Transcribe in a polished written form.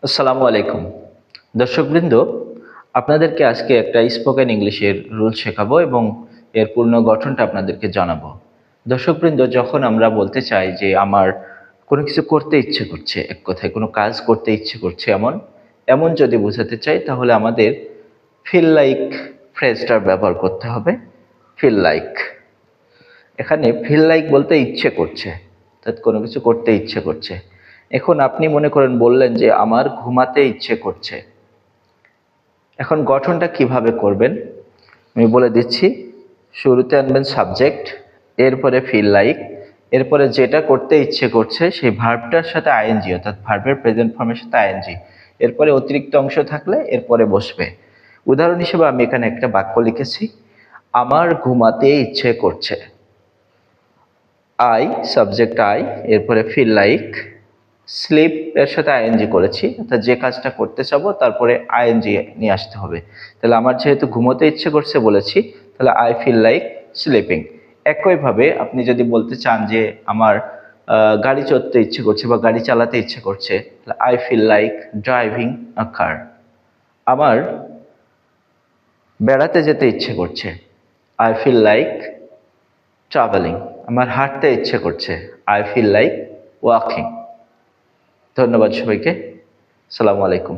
আসসালামু আলাইকুম দর্শকবৃন্দ, আপনাদেরকে আজকে একটা স্পোকেন ইংলিশের রুল শেখাবো এবং এর পূর্ণ গঠনটা আপনাদেরকে জানাবো। দর্শকবৃন্দ, যখন আমরা বলতে চাই যে আমার কোনো কিছু করতে ইচ্ছে করছে, এক কথায় কোনো কাজ করতে ইচ্ছে করছে, এমন এমন যদি বোঝাতে চাই, তাহলে আমাদের ফিল লাইক ফ্রেজটার ব্যবহার করতে হবে। ফিল লাইক, এখানে ফিল লাইক বলতে ইচ্ছে করছে, অর্থাৎ কোনো কিছু করতে ইচ্ছে করছে। এখন আপনি মনে করেন বললেন যে আমার ঘুমাতে ইচ্ছে করছে। এখন গঠনটা কিভাবে করবেন আমি বলে দিচ্ছি। শুরুতে আনবেন সাবজেক্ট, এরপরে ফিল লাইক, এরপরে যেটা করতে ইচ্ছে করছে সেই ভার্বটার সাথে আইএনজি, অর্থাৎ ভার্বের প্রেজেন্ট ফর্মের সাথে আইএনজি, এরপরে অতিরিক্ত অংশ থাকলে এরপরে বসবে। উদাহরণ হিসেবে আমি এখানে একটা বাক্য লিখেছি, আমার ঘুমাতে ইচ্ছে করছে। আই, সাবজেক্ট আই, এরপরে ফিল লাইক, স্লিপ এর সাথে আইএনজি করেছি, অর্থাৎ যে কাজটা করতে চাবো তারপরে আইএনজি নিয়ে আসতে হবে। তাহলে আমার যেহেতু ঘুমোতে ইচ্ছে করছে বলেছি, তাহলে আই ফিল লাইক স্লিপিং। একইভাবে আপনি যদি বলতে চান যে আমার গাড়ি চড়তে ইচ্ছে করছে বা গাড়ি চালাতে ইচ্ছে করছে, তাহলে I feel like driving a car. আমার বেড়াতে যেতে ইচ্ছে করছে, আই ফিল লাইক ট্রাভেলিং। আমার হাঁটতে ইচ্ছে করছে, আই ফিল লাইক ওয়াকিং। ধন্যবাদ সবাইকে। আসসালামু আলাইকুম।